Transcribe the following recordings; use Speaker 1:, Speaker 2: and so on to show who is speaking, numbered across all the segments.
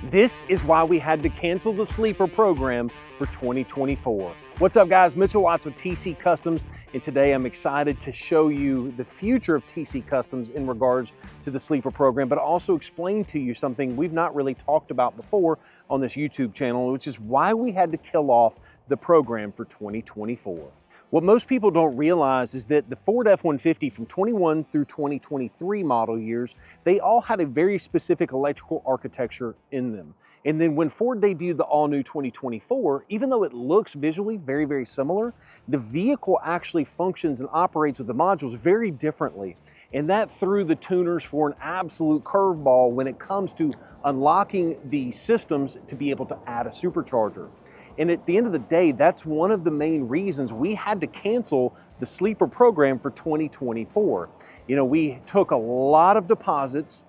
Speaker 1: This is why we had to cancel the Sleeper program for 2024. What's up guys, Mitchell Watts with TC Customs, and today I'm excited to show you the future of TC Customs in regards to the Sleeper program, but also explain to you something we've not really talked about before on this YouTube channel, which is why we had to kill off the program for 2024. What most people don't realize is that the Ford F-150 from 21 through 2023 model years, they all had a very specific electrical architecture in them. And then when Ford debuted the all-new 2024, even though it looks visually very, very similar, the vehicle actually functions and operates with the modules very differently. And that threw the tuners for an absolute curveball when it comes to unlocking the systems to be able to add a supercharger. And at the end of the day, that's one of the main reasons we had to cancel the Sleeper program for 2024. You know, we took a lot of deposits,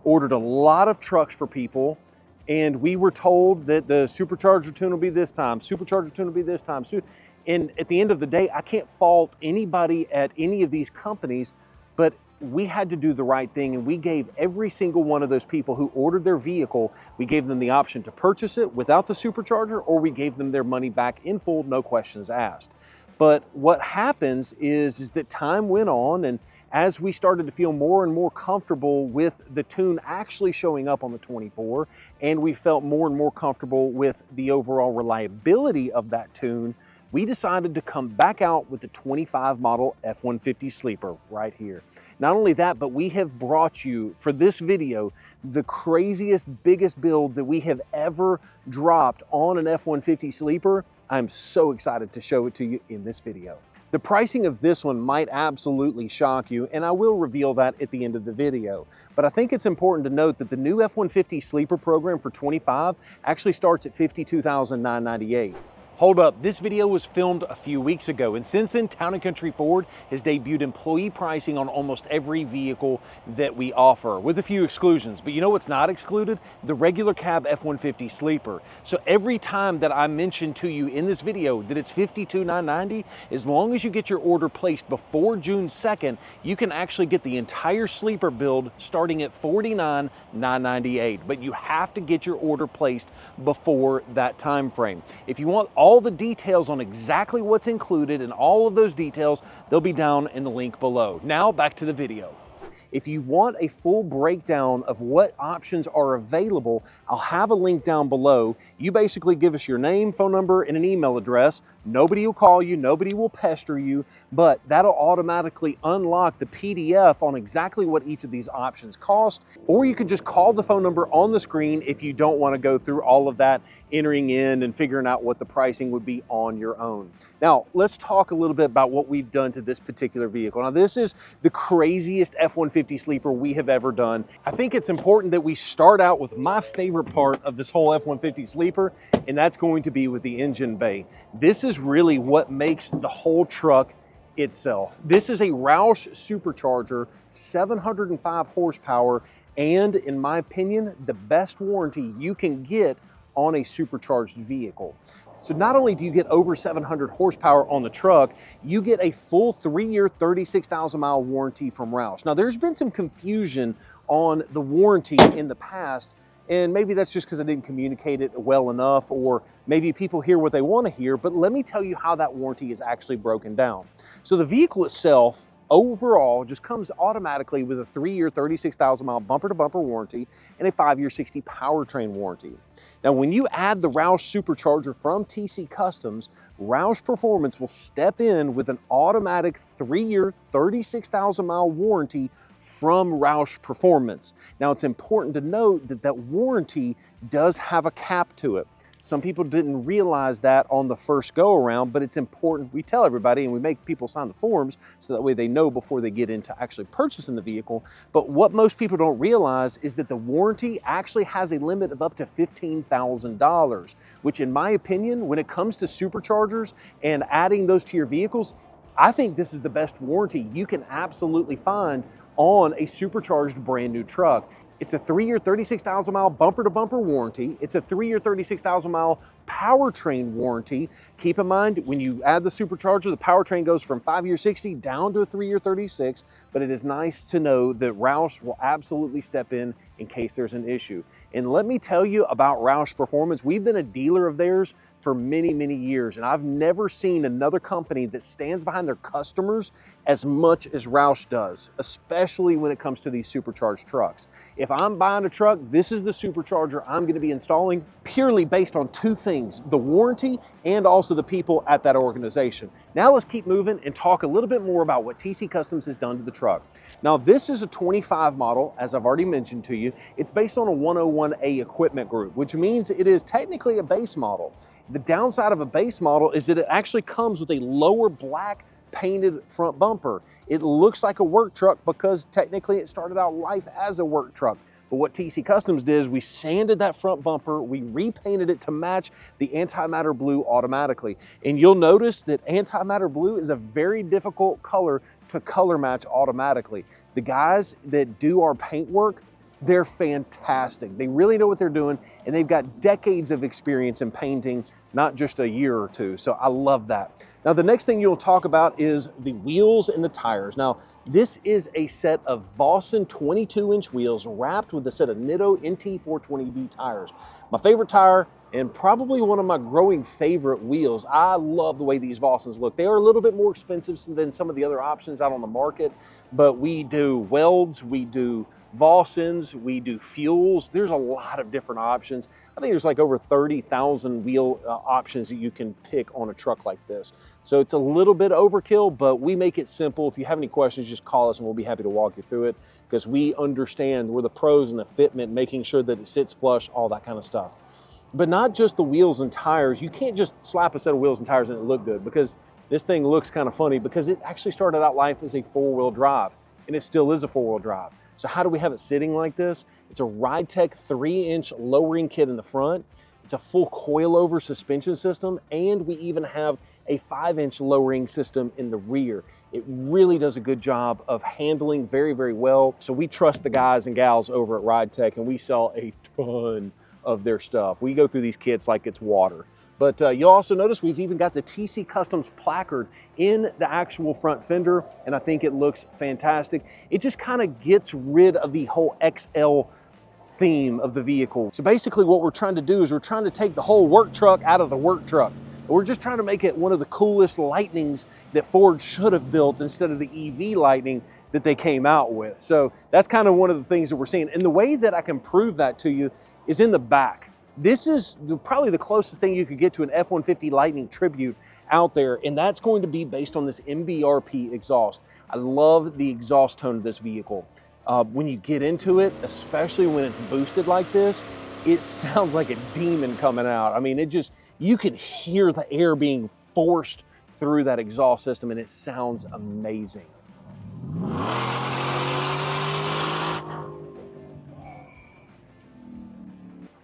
Speaker 1: ordered a lot of trucks for people, and we were told that the Supercharger tune will be this time, Supercharger tune will be this time. And at the end of the day, I can't fault anybody at any of these companies, but we had to do the right thing, and we gave every single one of those people who ordered their vehicle, we gave them the option to purchase it without the Supercharger, or we gave them their money back in full, no questions asked. But what happens is that time went on, and as we started to feel more and more comfortable with the tune actually showing up on the 24, and we felt more and more comfortable with the overall reliability of that tune, we decided to come back out with the 25 model F-150 Sleeper right here. Not only that, but we have brought you, for this video, the craziest, biggest build that we have ever dropped on an F-150 Sleeper. I'm so excited to show it to you in this video. The pricing of this one might absolutely shock you, and I will reveal that at the end of the video. But I think it's important to note that the new F-150 Sleeper program for 25 actually starts at $52,998. Hold up, this video was filmed a few weeks ago, and since then, Town & Country Ford has debuted employee pricing on almost every vehicle that we offer, with a few exclusions. But you know what's not excluded? The regular cab F-150 Sleeper. So every time that I mention to you in this video that it's $52,990, as long as you get your order placed before June 2nd, you can actually get the entire Sleeper build starting at $49,998. But you have to get your order placed before that time frame. If you want all the details on exactly what's included and all of those details, they'll be down in the link below. Now back to the video. If you want a full breakdown of what options are available, I'll have a link down below. You basically give us your name, phone number, and an email address. Nobody will call you, nobody will pester you, but that'll automatically unlock the PDF on exactly what each of these options cost. Or you can just call the phone number on the screen if you don't want to go through all of that entering in and figuring out what the pricing would be on your own. Now, let's talk a little bit about what we've done to this particular vehicle. Now, this is the craziest F-150 Sleeper we have ever done. I think it's important that we start out with my favorite part of this whole F-150 Sleeper, and that's going to be with the engine bay. This is really what makes the whole truck itself. This is a Roush Supercharger, 705 horsepower, and in my opinion, the best warranty you can get on a supercharged vehicle. So not only do you get over 700 horsepower on the truck, you get a full 3-year, 36,000 mile warranty from Roush. Now there's been some confusion on the warranty in the past, and maybe that's just because I didn't communicate it well enough, or maybe people hear what they want to hear, but let me tell you how that warranty is actually broken down. So the vehicle itself, overall, just comes automatically with a 3-year, 36,000 mile bumper-to-bumper warranty and a 5-year, 60 powertrain warranty. Now, when you add the Roush Supercharger from TC Customs, Roush Performance will step in with an automatic 3-year, 36,000 mile warranty from Roush Performance. Now, it's important to note that that warranty does have a cap to it. Some people didn't realize that on the first go around, but it's important. We tell everybody and we make people sign the forms so that way they know before they get into actually purchasing the vehicle. But what most people don't realize is that the warranty actually has a limit of up to $15,000, which in my opinion, when it comes to superchargers and adding those to your vehicles, I think this is the best warranty you can absolutely find on a supercharged brand new truck. It's a 3-year, 36,000 mile bumper-to-bumper warranty. It's a 3-year, 36,000 mile powertrain warranty. Keep in mind, when you add the supercharger, the powertrain goes from 5-year 60 down to a 3-year 36, but it is nice to know that Roush will absolutely step in in case there's an issue. And let me tell you about Roush Performance. We've been a dealer of theirs for many, many years, and I've never seen another company that stands behind their customers as much as Roush does, especially when it comes to these supercharged trucks. If I'm buying a truck, this is the supercharger I'm going to be installing, purely based on two things: the warranty and also the people at that organization. Now let's keep moving and talk a little bit more about what TC Customs has done to the truck. Now this is a 25 model, as I've already mentioned to you. It's based on a 101A equipment group, which means it is technically a base model. The downside of a base model is that it actually comes with a lower black painted front bumper. It looks like a work truck because technically it started out life as a work truck. But what TC Customs did is we sanded that front bumper, we repainted it to match the Antimatter Blue automatically. And you'll notice that Antimatter Blue is a very difficult color to color match automatically. The guys that do our paint work, they're fantastic. They really know what they're doing, and they've got decades of experience in painting, not just a year or two. So I love that. Now, the next thing you'll talk about is the wheels and the tires. Now, this is a set of Vossen 22-inch wheels wrapped with a set of Nitto NT420B tires. My favorite tire, and probably one of my growing favorite wheels. I love the way these Vossens look. They are a little bit more expensive than some of the other options out on the market, but we do welds, we do Vossens, we do fuels. There's a lot of different options. I think there's like over 30,000 wheel options that you can pick on a truck like this. So it's a little bit overkill, but we make it simple. If you have any questions, just call us and we'll be happy to walk you through it, because we understand, we're the pros in the fitment, making sure that it sits flush, all that kind of stuff. But not just the wheels and tires. You can't just slap a set of wheels and tires and it look good, because this thing looks kind of funny, because it actually started out life as a four-wheel drive, and it still is a four-wheel drive. So how do we have it sitting like this? It's a RideTech 3-inch lowering kit in the front. It's a full coilover suspension system, and we even have a 5-inch lowering system in the rear. It really does a good job of handling very, very well. So we trust the guys and gals over at RideTech, and we sell a ton of their stuff. We go through these kits like it's water. But you'll also notice we've even got the TC Customs placard in the actual front fender, and I think it looks fantastic. It just kind of gets rid of the whole XL theme of the vehicle. So basically what we're trying to do is we're trying to take the whole work truck out of the work truck. We're just trying to make it one of the coolest Lightnings that Ford should have built instead of the EV Lightning that they came out with. So that's kind of one of the things that we're seeing. And the way that I can prove that to you is in the back. This is probably the closest thing you could get to an F-150 Lightning tribute out there, and that's going to be based on this MBRP exhaust. I love the exhaust tone of this vehicle. When you get into it, especially when it's boosted like this, it sounds like a demon coming out. I mean, you can hear the air being forced through that exhaust system, and it sounds amazing.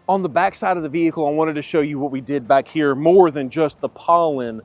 Speaker 1: On the back side of the vehicle, I wanted to show you what we did back here, more than just the pollen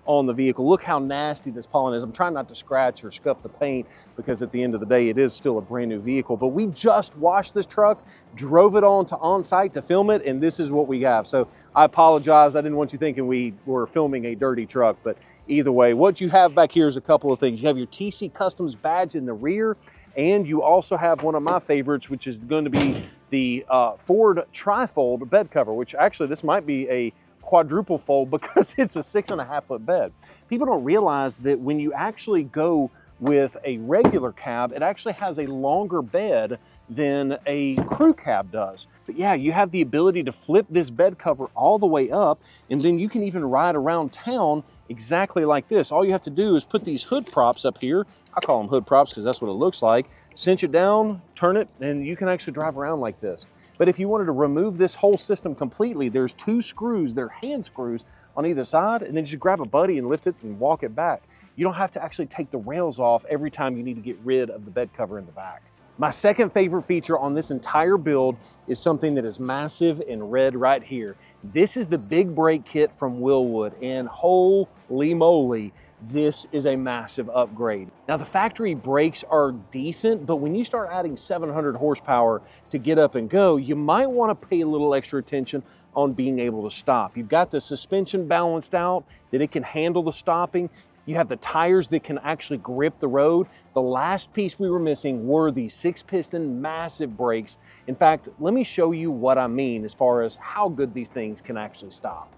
Speaker 1: on the vehicle. Look how nasty this pollen is. I'm trying not to scratch or scuff the paint, because at the end of the day, it is still a brand new vehicle. But we just washed this truck, drove it on site to film it, and this is what we have. So I apologize. I didn't want you thinking we were filming a dirty truck, but either way, what you have back here is a couple of things. You have your TC Customs badge in the rear, and you also have one of my favorites, which is going to be the Ford trifold bed cover, which actually this might be a quadruple fold because it's a 6.5 foot bed. People don't realize that when you actually go with a regular cab, it actually has a longer bed than a crew cab does. But yeah, you have the ability to flip this bed cover all the way up, and then you can even ride around town exactly like this. All you have to do is put these hood props up here. I call them hood props because that's what it looks like. Cinch it down, turn it, and you can actually drive around like this. But if you wanted to remove this whole system completely, there's 2 screws, they're hand screws on either side, and then just grab a buddy and lift it and walk it back. You don't have to actually take the rails off every time you need to get rid of the bed cover in the back. My second favorite feature on this entire build is something that is massive in red right here. This is the big brake kit from Wilwood, and holy moly, this is a massive upgrade. Now the factory brakes are decent, but when you start adding 700 horsepower to get up and go, you might want to pay a little extra attention on being able to stop. You've got the suspension balanced out, that it can handle the stopping. You have the tires that can actually grip the road. The last piece we were missing were these 6-piston massive brakes. In fact, let me show you what I mean as far as how good these things can actually stop.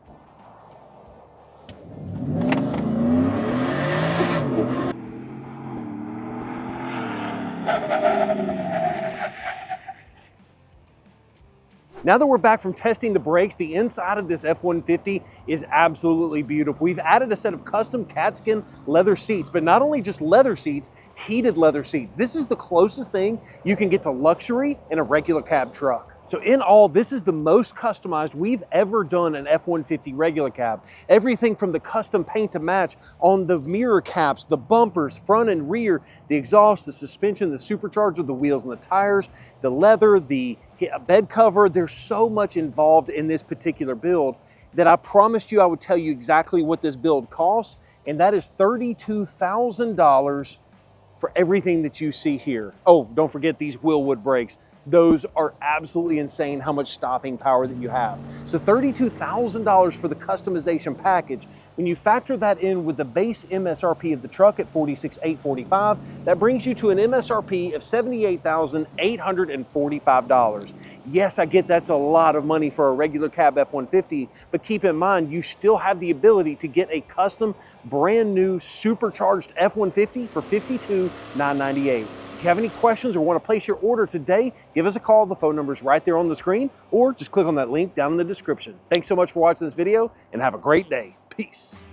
Speaker 1: Now that we're back from testing the brakes, the inside of this F-150 is absolutely beautiful. We've added a set of custom catskin leather seats, but not only just leather seats, heated leather seats. This is the closest thing you can get to luxury in a regular cab truck. So in all, this is the most customized we've ever done an F-150 regular cab. Everything from the custom paint to match on the mirror caps, the bumpers, front and rear, the exhaust, the suspension, the supercharger, the wheels and the tires, the leather, the bed cover. There's so much involved in this particular build that I promised you I would tell you exactly what this build costs, and that is $32,000 for everything that you see here. Oh, don't forget these Wilwood brakes. Those are absolutely insane how much stopping power that you have. So $32,000 for the customization package. When you factor that in with the base MSRP of the truck at $46,845, that brings you to an MSRP of $78,845. Yes, I get that's a lot of money for a regular cab F-150, but keep in mind, you still have the ability to get a custom brand new supercharged F-150 for $52,998. If you have any questions or want to place your order today, give us a call. The phone number is right there on the screen, or just click on that link down in the description. Thanks so much for watching this video, and have a great day. Peace.